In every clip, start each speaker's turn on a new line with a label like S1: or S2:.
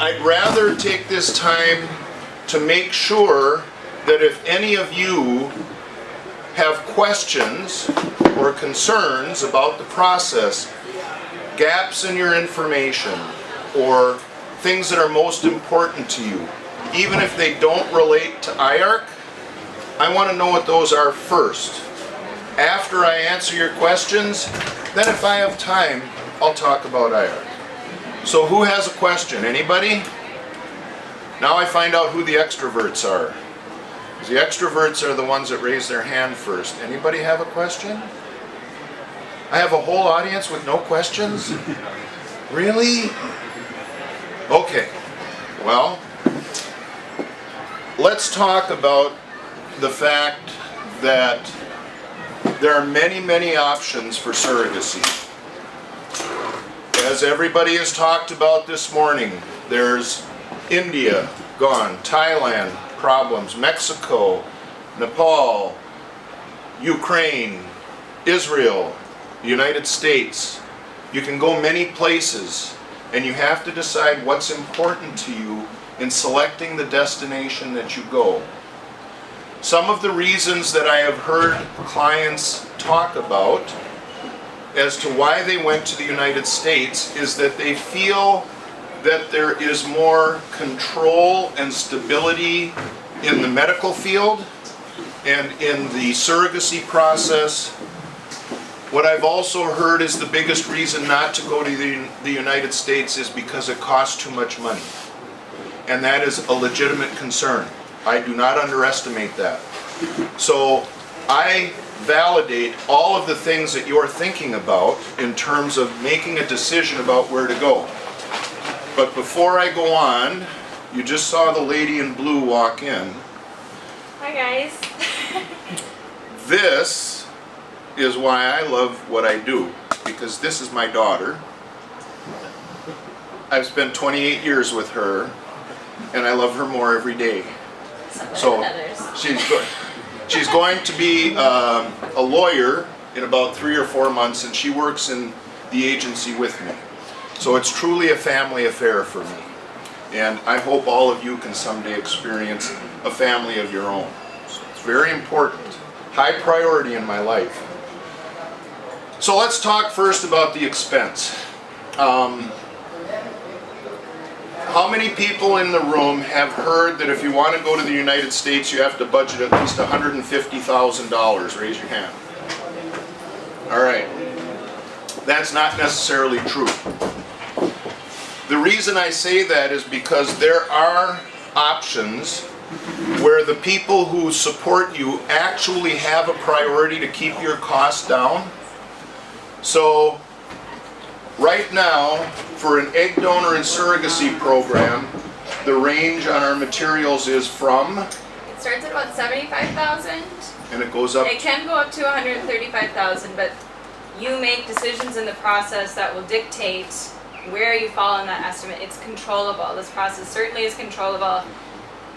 S1: I'd rather take this time to make sure that if any of you have questions or concerns about the process, gaps in your information, or things that are most important to you, even if they don't relate to IARC, I want to know what those are first. After I answer your questions, then if I have time, I'll talk about IARC. So who has a question? Anybody? Now I find out who the extroverts are. The extroverts are the ones that raise their hand first. Anybody have a question? I have a whole audience with no questions? Really? Okay. Well, let's talk about the fact that there are many, many options for surrogacy. As everybody has talked about this morning, there's India, gone, Thailand, problems, Mexico, Nepal, Ukraine, Israel, the United States. You can go many places, and you have to decide what's important to you in selecting the destination that you go. Some of the reasons that I have heard clients talk about as to why they went to the United States is that they feel that there is more control and stability in the medical field and in the surrogacy process. What I've also heard is the biggest reason not to go to the United States is because it costs too much money. And that is a legitimate concern. I do not underestimate that. So I validate all of the things that you're thinking about in terms of making a decision about where to go. But before I go on, you just saw the lady in blue walk in.
S2: Hi guys.
S1: This is why I love what I do, because this is my daughter. I've spent 28 years with her, and I love her more every day. So she's going to be a lawyer in about 3 or 4 months, and she works in the agency with me. So it's truly a family affair for me. And I hope all of you can someday experience a family of your own. So it's very important. High priority in my life. So let's talk first about the expense. How many people in the room have heard that if you want to go to the United States, you have to budget at least $150,000? Raise your hand. All right. That's not necessarily true. The reason I say that is because there are options where the people who support you actually have a priority to keep your costs down. So right now, for an egg donor and surrogacy program, the range on our materials is from?
S2: It starts at about $75,000.
S1: And it goes up?
S2: It can go up to $135,000, but you make decisions in the process that will dictate where you fall in that estimate. It's controllable. This process certainly is controllable.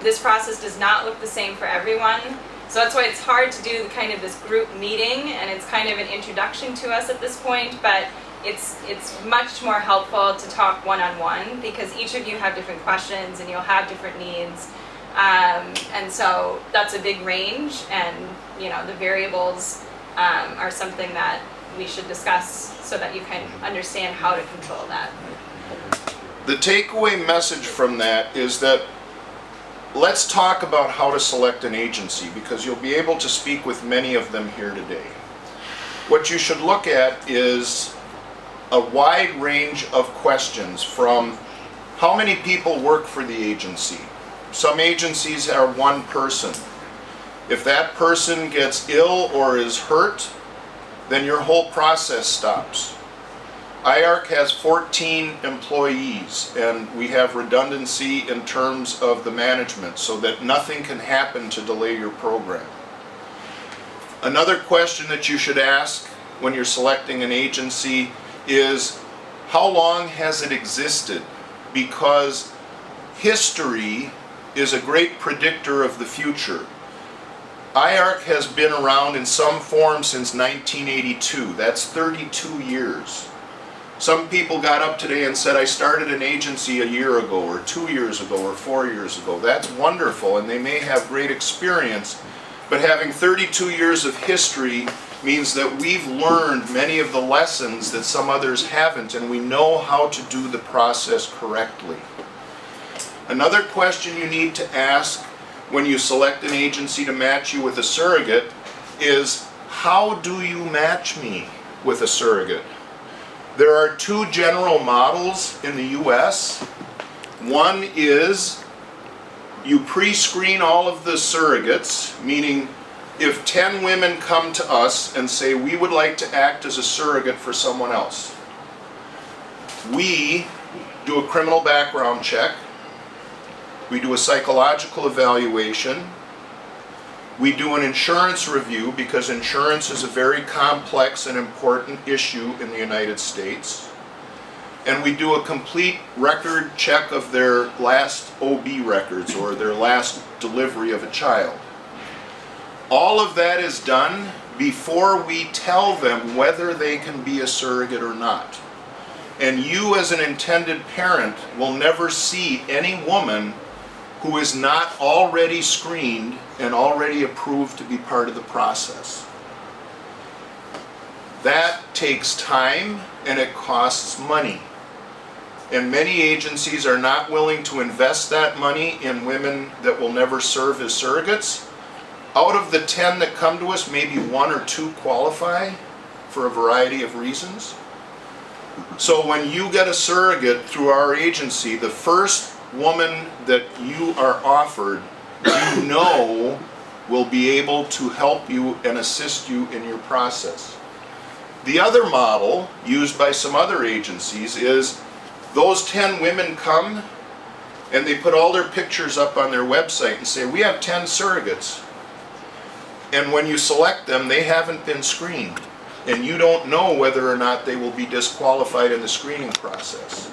S2: This process does not look the same for everyone. So that's why it's hard to do kind of this group meeting, and it's kind of an introduction to us at this point, but it's much more helpful to talk one-on-one because each of you have different questions and you'll have different needs. And so that's a big range, and you know the variables are something that we should discuss so that you can understand how to control that.
S1: The takeaway message from that is that let's talk about how to select an agency, because you'll be able to speak with many of them here today. What you should look at is a wide range of questions, from how many people work for the agency. Some agencies are one person. If that person gets ill or is hurt, then your whole process stops. IARC has 14 employees, and we have redundancy in terms of the management so that nothing can happen to delay your program. Another question that you should ask when you're selecting an agency is, how long has it existed? Because history is a great predictor of the future. IARC has been around in some form since 1982. That's 32 years. Some people got up today and said, I started an agency a year ago, or 2 years ago, or 4 years ago. That's wonderful, and they may have great experience, but having 32 years of history means that we've learned many of the lessons that some others haven't, and we know how to do the process correctly. Another question you need to ask when you select an agency to match you with a surrogate is, how do you match me with a surrogate? There are two general models in the US. One is you pre-screen all of the surrogates, meaning if 10 women come to us and say we would like to act as a surrogate for someone else, we do a criminal background check, we do a psychological evaluation, we do an insurance review, because insurance is a very complex and important issue in the United States. And we do a complete record check of their last OB records, or their last delivery of a child. All of that is done before we tell them whether they can be a surrogate or not. And you, as an intended parent, will never see any woman who is not already screened and already approved to be part of the process. That takes time and it costs money. And many agencies are not willing to invest that money in women that will never serve as surrogates. Out of the 10 that come to us, maybe 1 or 2 qualify for a variety of reasons. So when you get a surrogate through our agency, the first woman that you are offered, you know, will be able to help you and assist you in your process. The other model used by some other agencies is those 10 women come and they put all their pictures up on their website and say, we have 10 surrogates. And when you select them, they haven't been screened. And you don't know whether or not they will be disqualified in the screening process.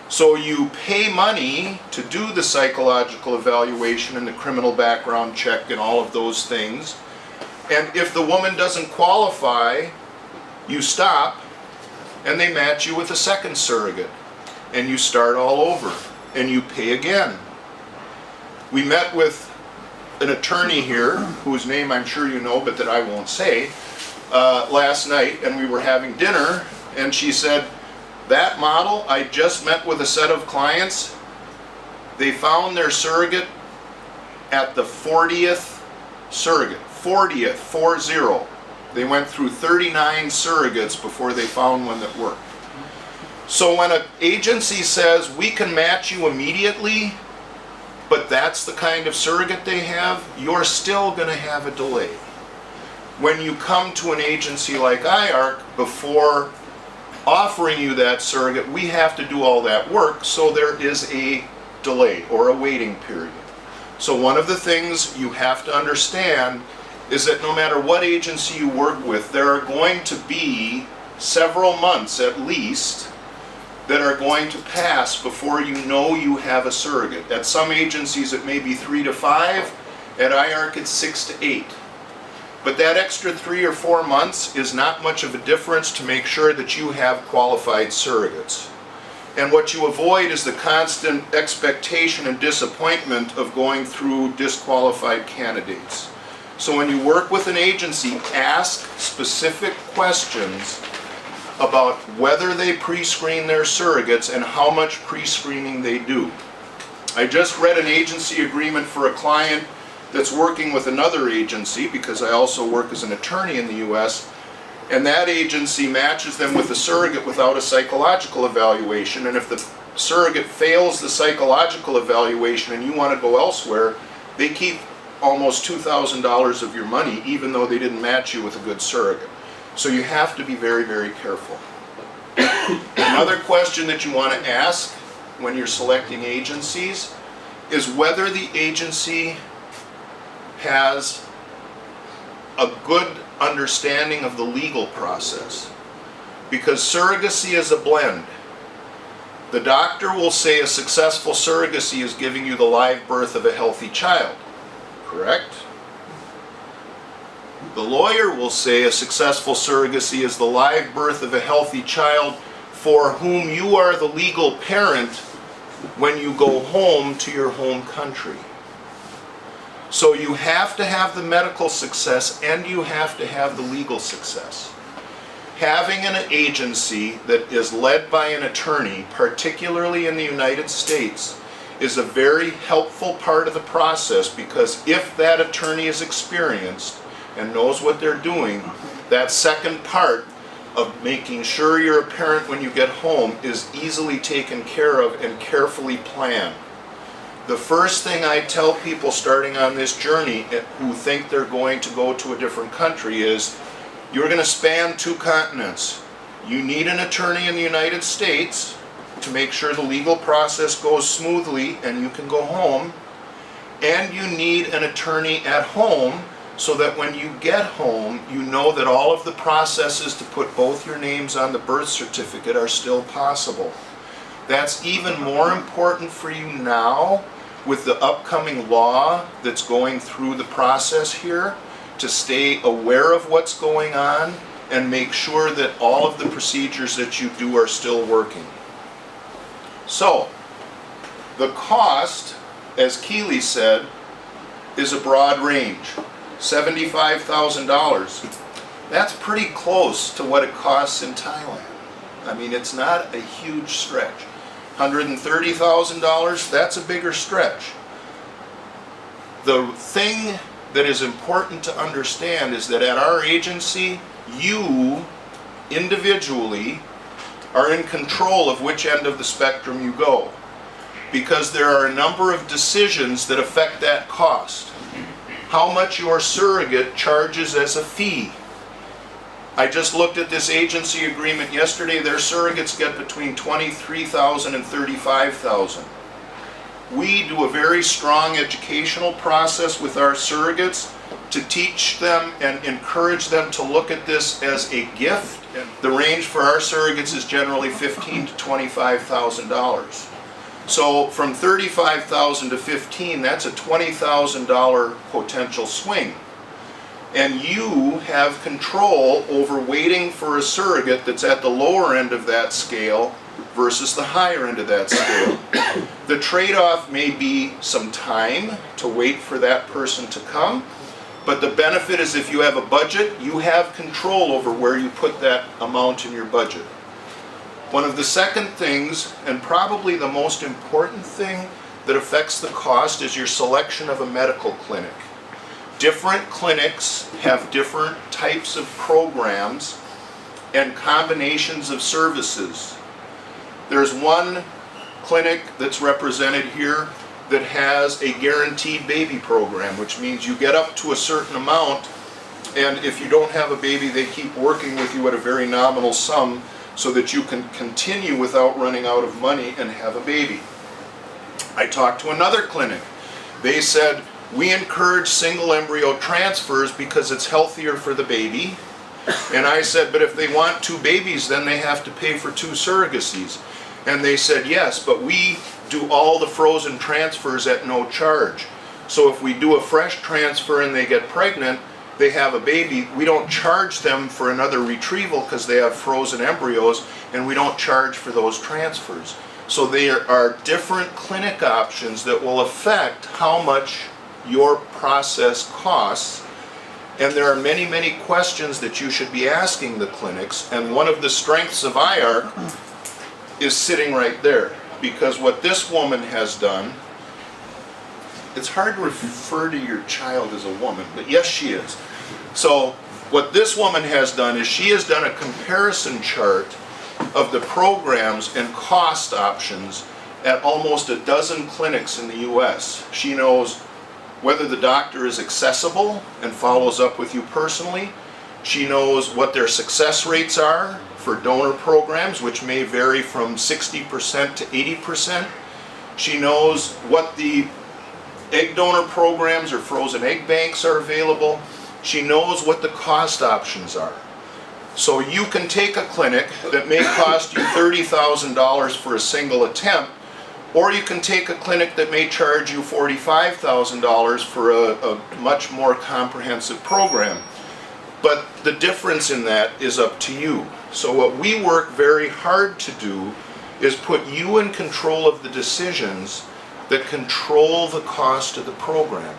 S1: So you pay money to do the psychological evaluation and the criminal background check and all of those things. And if the woman doesn't qualify, you stop and they match you with a second surrogate. And you start all over and you pay again. We met with an attorney here, whose name I'm sure you know, but that I won't say, last night, and we were having dinner, and she said, that model, I just met with a set of clients. They found their surrogate at the 40th surrogate. 40th, 40. They went through 39 surrogates before they found one that worked. So when an agency says, we can match you immediately, but that's the kind of surrogate they have, you're still going to have a delay. When you come to an agency like IARC, before offering you that surrogate, we have to do all that work, so there is a delay or a waiting period. So one of the things you have to understand is that no matter what agency you work with, there are going to be several months at least that are going to pass before you know you have a surrogate. At some agencies it may be 3 to 5, at IARC it's 6 to 8. But that extra 3 or 4 months is not much of a difference to make sure that you have qualified surrogates. And what you avoid is the constant expectation and disappointment of going through disqualified candidates. So when you work with an agency, ask specific questions about whether they pre-screen their surrogates and how much pre-screening they do. I just read an agency agreement for a client that's working with another agency, because I also work as an attorney in the US, and that agency matches them with a surrogate without a psychological evaluation, and if the surrogate fails the psychological evaluation and you want to go elsewhere, they keep almost $2,000 of your money, even though they didn't match you with a good surrogate. So you have to be very, very careful. Another question that you want to ask when you're selecting agencies is whether the agency has a good understanding of the legal process. Because surrogacy is a blend. The doctor will say a successful surrogacy is giving you the live birth of a healthy child, correct? The lawyer will say a successful surrogacy is the live birth of a healthy child for whom you are the legal parent when you go home to your home country. So you have to have the medical success and you have to have the legal success. Having an agency that is led by an attorney, particularly in the United States, is a very helpful part of the process, because if that attorney is experienced and knows what they're doing, that second part of making sure you're a parent when you get home is easily taken care of and carefully planned. The first thing I tell people starting on this journey who think they're going to go to a different country is, you're going to span 2 continents. You need an attorney in the United States to make sure the legal process goes smoothly and you can go home. And you need an attorney at home so that when you get home, you know that all of the processes to put both your names on the birth certificate are still possible. That's even more important for you now with the upcoming law that's going through the process here, to stay aware of what's going on and make sure that all of the procedures that you do are still working. So, the cost, as Keely said, is a broad range. $75,000. That's pretty close to what it costs in Thailand. I mean, it's not a huge stretch. $130,000, that's a bigger stretch. The thing that is important to understand is that at our agency, you individually are in control of which end of the spectrum you go, because there are a number of decisions that affect that cost. How much your surrogate charges as a fee. I just looked at this agency agreement yesterday. Their surrogates get between $23,000 and $35,000. We do a very strong educational process with our surrogates to teach them and encourage them to look at this as a gift. The range for our surrogates is generally $15,000 to $25,000. So from $35,000 to $15,000, that's a $20,000 potential swing. And you have control over waiting for a surrogate that's at the lower end of that scale versus the higher end of that scale. The trade-off may be some time to wait for that person to come, but the benefit is if you have a budget, you have control over where you put that amount in your budget. One of the second things, and probably the most important thing that affects the cost, is your selection of a medical clinic. Different clinics have different types of programs and combinations of services. There's one clinic that's represented here that has a guaranteed baby program, which means you get up to a certain amount, and if you don't have a baby, they keep working with you at a very nominal sum so that you can continue without running out of money and have a baby. I talked to another clinic. They said, we encourage single embryo transfers because it's healthier for the baby. And I said, but if they want 2 babies, then they have to pay for 2 surrogacies. And they said, yes, but we do all the frozen transfers at no charge. So if we do a fresh transfer and they get pregnant, they have a baby, we don't charge them for another retrieval because they have frozen embryos, and we don't charge for those transfers. So there are different clinic options that will affect how much your process costs. And there are many, many questions that you should be asking the clinics, and one of the strengths of IARC is sitting right there, because what this woman has done, it's hard to refer to your child as a woman, but yes, she is. So what this woman has done is she has done a comparison chart of the programs and cost options at almost a dozen clinics in the US. She knows whether the doctor is accessible and follows up with you personally. She knows what their success rates are for donor programs, which may vary from 60% to 80%. She knows what the egg donor programs or frozen egg banks are available. She knows what the cost options are. So you can take a clinic that may cost you $30,000 for a single attempt, or you can take a clinic that may charge you $45,000 for a much more comprehensive program. But the difference in that is up to you. So what we work very hard to do is put you in control of the decisions that control the cost of the program.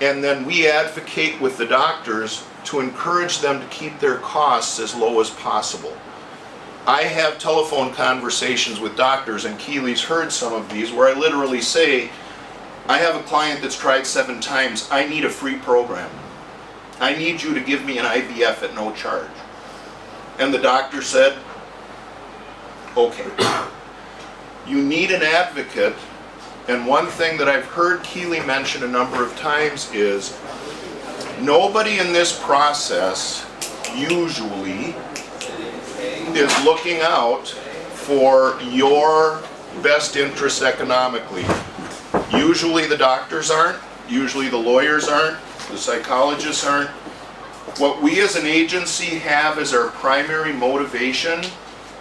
S1: And then we advocate with the doctors to encourage them to keep their costs as low as possible. I have telephone conversations with doctors, and Keely's heard some of these, where I literally say, I have a client that's tried 7 times, I need a free program. I need you to give me an IVF at no charge. And the doctor said, okay. You need an advocate, and one thing that I've heard Keely mention a number of times is, nobody in this process usually is looking out for your best interests economically. Usually the doctors aren't, usually the lawyers aren't, the psychologists aren't. What we as an agency have as our primary motivation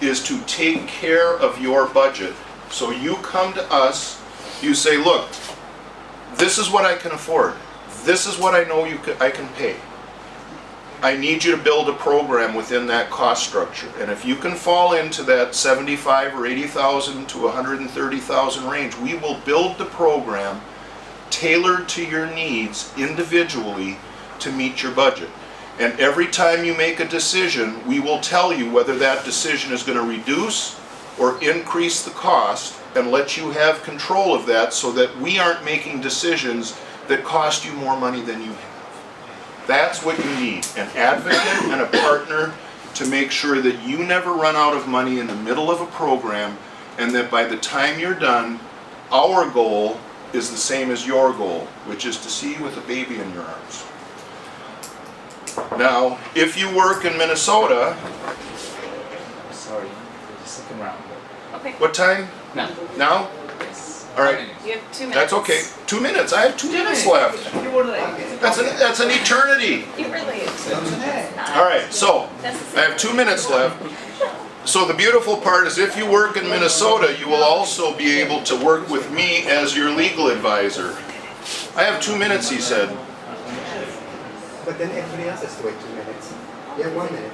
S1: is to take care of your budget. So you come to us, you say, look, this is what I can afford. This is what I know I can pay. I need you to build a program within that cost structure. And if you can fall into that 75 or 80,000 to 130,000 range, we will build the program tailored to your needs individually to meet your budget. And every time you make a decision, we will tell you whether that decision is going to reduce or increase the cost, and let you have control of that so that we aren't making decisions that cost you more money than you have. That's what you need, an advocate and a partner to make sure that you never run out of money in the middle of a program, and that by the time you're done, our goal is the same as your goal, which is to see you with a baby in your arms. Now, if you work in Minnesota,
S3: Sorry, for the second round.
S2: Okay,
S1: what time?
S3: No.
S1: Now?
S3: Yes.
S1: All right,
S2: you have 2 minutes.
S1: that's okay. 2 minutes, I have 2 minutes left.
S4: You were late.
S1: That's an eternity.
S2: You were late.
S1: All right, so I have 2 minutes left. So the beautiful part is if you work in Minnesota, you will also be able to work with me as your legal advisor. I have 2 minutes, he said.
S4: But then everybody else has to wait 2 minutes. You have 1 minute.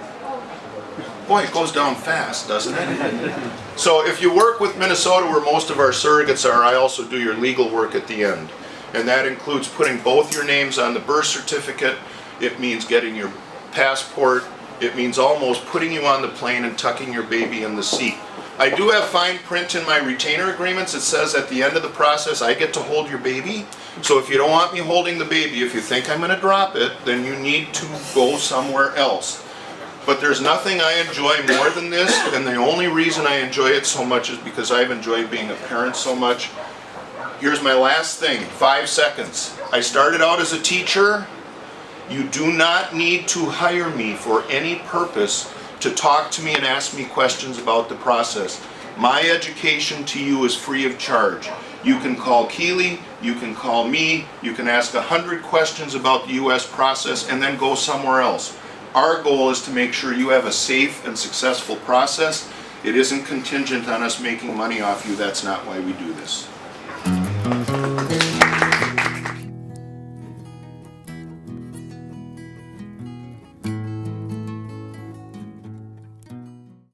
S1: Boy, it goes down fast, doesn't it? So if you work with Minnesota, where most of our surrogates are, I also do your legal work at the end. And that includes putting both your names on the birth certificate. It means getting your passport. It means almost putting you on the plane and tucking your baby in the seat. I do have fine print in my retainer agreements. It says at the end of the process, I get to hold your baby. So if you don't want me holding the baby, if you think I'm going to drop it, then you need to go somewhere else. But there's nothing I enjoy more than this, and the only reason I enjoy it so much is because I've enjoyed being a parent so much. Here's my last thing, 5 seconds. I started out as a teacher. You do not need to hire me for any purpose to talk to me and ask me questions about the process. My education to you is free of charge. You can call Keely, you can call me, you can ask 100 questions about the U.S. process and then go somewhere else. Our goal is to make sure you have a safe and successful process. It isn't contingent on us making money off you. That's not why we do this.